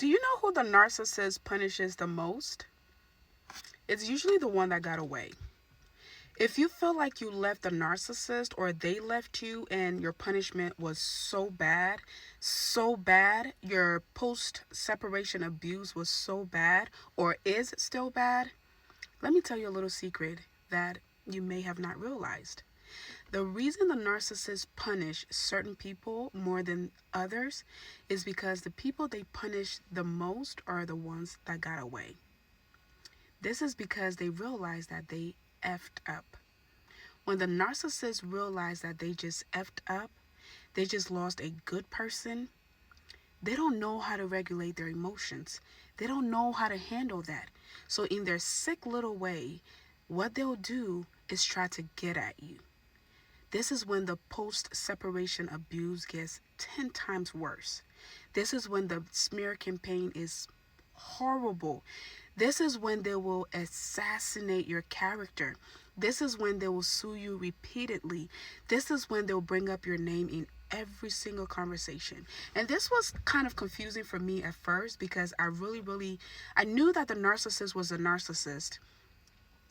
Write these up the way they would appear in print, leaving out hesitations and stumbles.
Do you know who the narcissist punishes the most? It's usually the one that got away. If you feel like you left the narcissist or they left you and your punishment was so bad, your post separation abuse was so bad or is still bad, let me tell you a little secret that you may have not realized. The reason the narcissists punish certain people more than others is because the people they punish the most are the ones that got away. This is because they realize that they effed up. When the narcissists realize that they just effed up, they just lost a good person, they don't know how to regulate their emotions. They don't know how to handle that. So in their sick little way, what they'll do is try to get at you. This is when the post-separation abuse gets 10 times worse. This is when the smear campaign is horrible. This is when they will assassinate your character. This is when they will sue you repeatedly. This is when they'll bring up your name in every single conversation. And this was kind of confusing for me at first because I knew that the narcissist was a narcissist.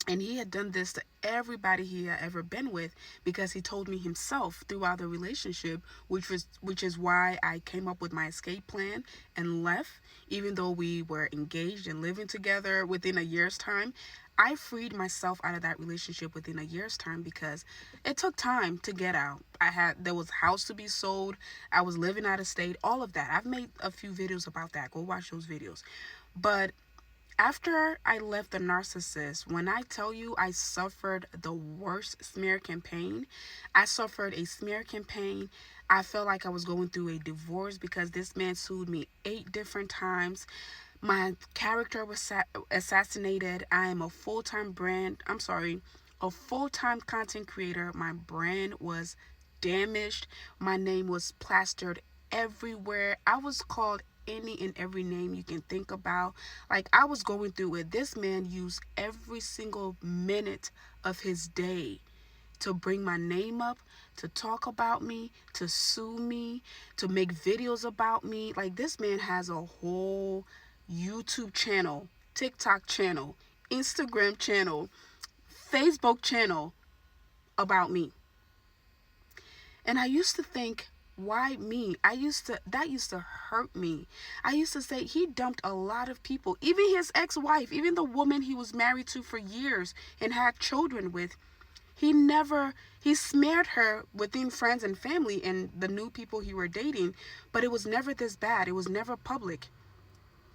And he had done this to everybody he had ever been with because he told me himself throughout the relationship, which is why I came up with my escape plan and left, even though we were engaged and living together within a year's time. I freed myself out of that relationship within a year's time because it took time to get out. There was a house to be sold. I was living out of state, all of that. I've made a few videos about that. Go watch those videos. But after I left the narcissist, when I tell you I suffered the worst smear campaign, I suffered a smear campaign. I felt like I was going through a divorce because this man sued me 8 different times. My character was assassinated. I am a full-time content creator. My brand was damaged. My name was plastered everywhere. I was called any and every name you can think about. Like, I was going through it. This man used every single minute of his day to bring my name up, to talk about me, to sue me, to make videos about me. Like, this man has a whole YouTube channel, TikTok channel, Instagram channel, Facebook channel about me. And I used to think, why me? That used to hurt me. I used to say he dumped a lot of people, even his ex-wife, even the woman he was married to for years and had children with. He smeared her within friends and family and the new people he were dating, but it was never this bad. It was never public.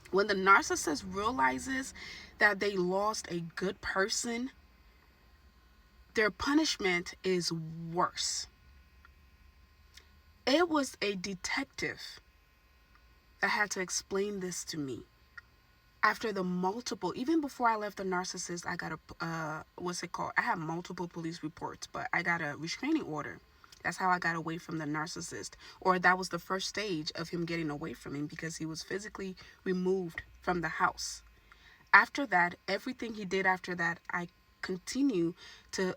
When the narcissist realizes that they lost a good person, their punishment is worse. It was a detective that had to explain this to me. After the multiple, even before I left the narcissist, I got I had multiple police reports, but I got a restraining order. That's how I got away from the narcissist. Or that was the first stage of him getting away from me because he was physically removed from the house. After that, everything he did after that, I continue to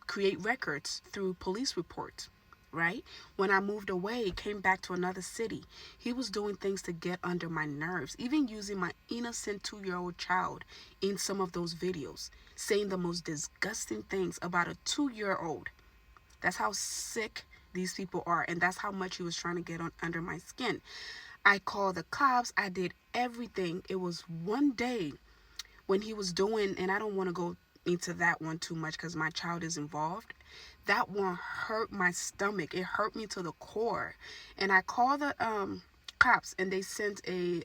create records through police reports. Right? When I moved away, came back to another city, he was doing things to get under my nerves, even using my innocent 2-year-old child in some of those videos, saying the most disgusting things about a 2-year-old. That's how sick these people are, and that's how much he was trying to get under my skin. I called the cops. I did everything. It was one day when he was doing, and I don't want to go into that one too much because my child is involved. That one hurt my stomach. It hurt me to the core. And I called the cops, and they sent I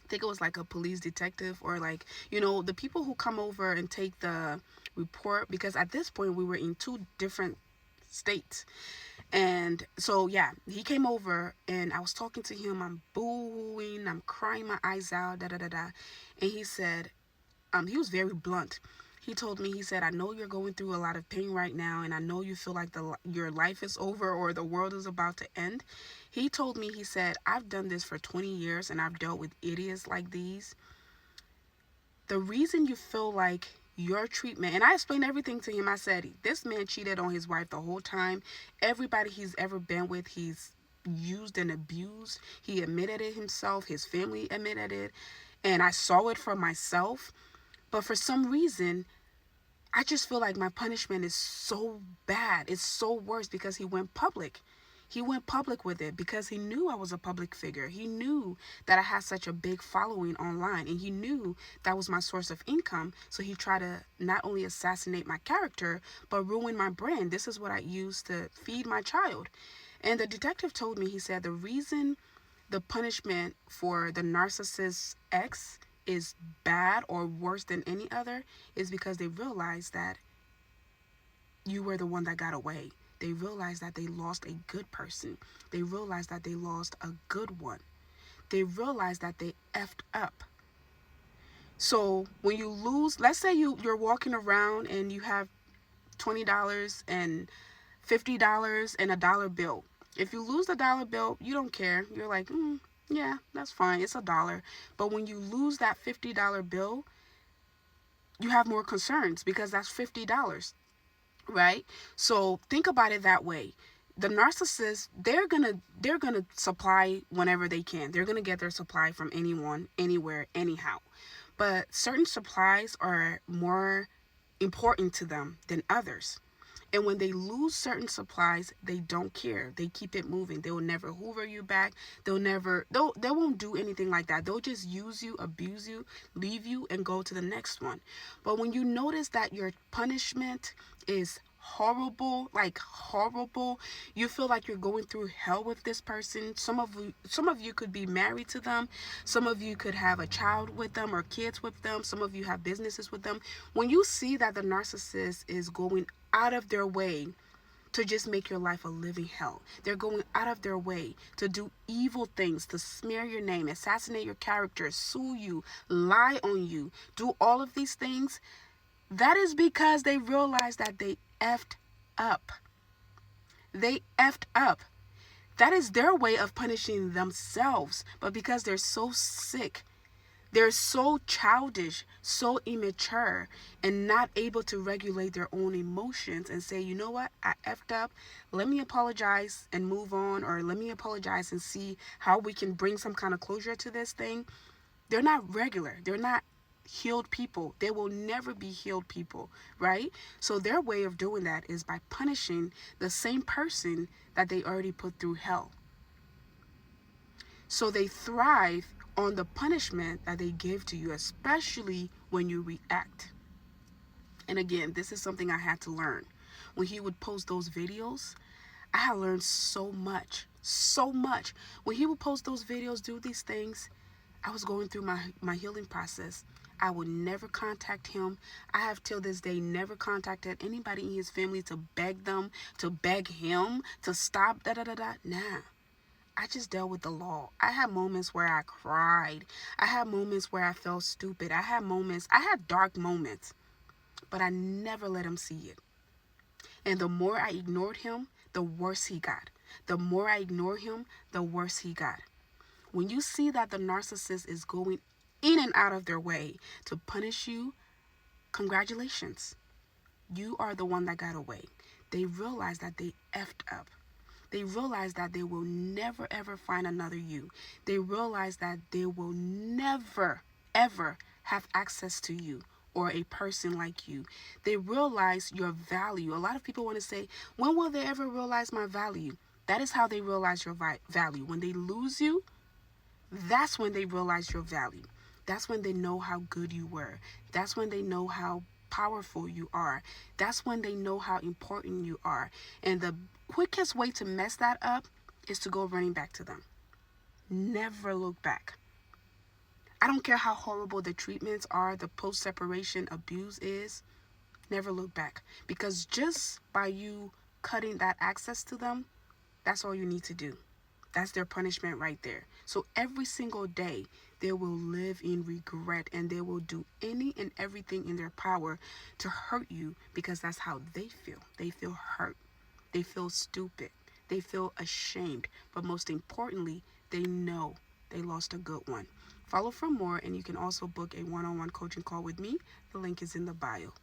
think it was like a police detective, or like, the people who come over and take the report, because at this point we were in 2 different states. And so, yeah, he came over and I was talking to him. I'm booing, I'm crying my eyes out, da da da da. And he said, he was very blunt. He told me, he said, I know you're going through a lot of pain right now, and I know you feel like your life is over or the world is about to end. He told me, he said, I've done this for 20 years and I've dealt with idiots like these. The reason you feel like your treatment, and I explained everything to him. I said, this man cheated on his wife the whole time. Everybody he's ever been with, he's used and abused. He admitted it himself. His family admitted it. And I saw it for myself. But for some reason, I just feel like my punishment is so bad. It's so worse because he went public. He went public with it because he knew I was a public figure. He knew that I had such a big following online, and he knew that was my source of income. So he tried to not only assassinate my character, but ruin my brand. This is what I used to feed my child. And the detective told me, he said, the reason the punishment for the narcissist X is bad or worse than any other is because they realized that you were the one that got away. They realized that they lost a good person. They realized that they lost a good one. They realized that they effed up. So when you lose, let's say you're walking around and you have $20 and $50 and a dollar bill. If you lose the dollar bill, you don't care. You're like, yeah, that's fine. It's a dollar. But when you lose that $50 bill, you have more concerns because that's $50. Right? So think about it that way. The narcissist, they're gonna supply whenever they can. They're gonna get their supply from anyone, anywhere, anyhow. But certain supplies are more important to them than others. And when they lose certain supplies, they don't care. They keep it moving. They will never hoover you back. They won't do anything like that. They'll just use you, abuse you, leave you, and go to the next one. But when you notice that your punishment is horrible, like horrible, you feel like you're going through hell with this person. Some of you could be married to them. Some of you could have a child with them or kids with them. Some of you have businesses with them. When you see that the narcissist is going out of their way to just make your life a living hell, they're going out of their way to do evil things, to smear your name, assassinate your character, sue you, lie on you, do all of these things, that is because they realize that they effed up. They effed up. That is their way of punishing themselves. But because they're so sick, they're so childish, so immature, and not able to regulate their own emotions and say, you know what, I effed up. Let me apologize and move on, or let me apologize and see how we can bring some kind of closure to this thing. They're not regular. They're not healed people. They will never be healed people, right? So their way of doing that is by punishing the same person that they already put through hell. So they thrive on the punishment that they give to you, especially when you react. And again, this is something I had to learn. When he would post those videos, I had learned so much. When he would post those videos, do these things, I was going through my healing process. I would never contact him. I have till this day never contacted anybody in his family to beg him to stop Nah. I just dealt with the law. I had moments where I cried. I had moments where I felt stupid. I had dark moments, but I never let him see it. And the more I ignored him, the worse he got. The more I ignored him, the worse he got. When you see that the narcissist is going in and out of their way to punish you, congratulations. You are the one that got away. They realize that they effed up. They realize that they will never ever find another you. They realize that they will never ever have access to you or a person like you. They realize your value. A lot of people want to say, when will they ever realize my value? That is how they realize your value. When they lose you, that's when they realize your value. That's when they know how good you were. That's when they know how powerful you are. That's when they know how important you are. And the quickest way to mess that up is to go running back to them. Never look back. I don't care how horrible the treatments are, the post-separation abuse is. Never look back. Because just by you cutting that access to them, that's all you need to do. That's their punishment right there. So every single day, they will live in regret, and they will do any and everything in their power to hurt you, because that's how they feel. They feel hurt. They feel stupid. They feel ashamed. But most importantly, they know they lost a good one. Follow for more, and you can also book a one-on-one coaching call with me. The link is in the bio.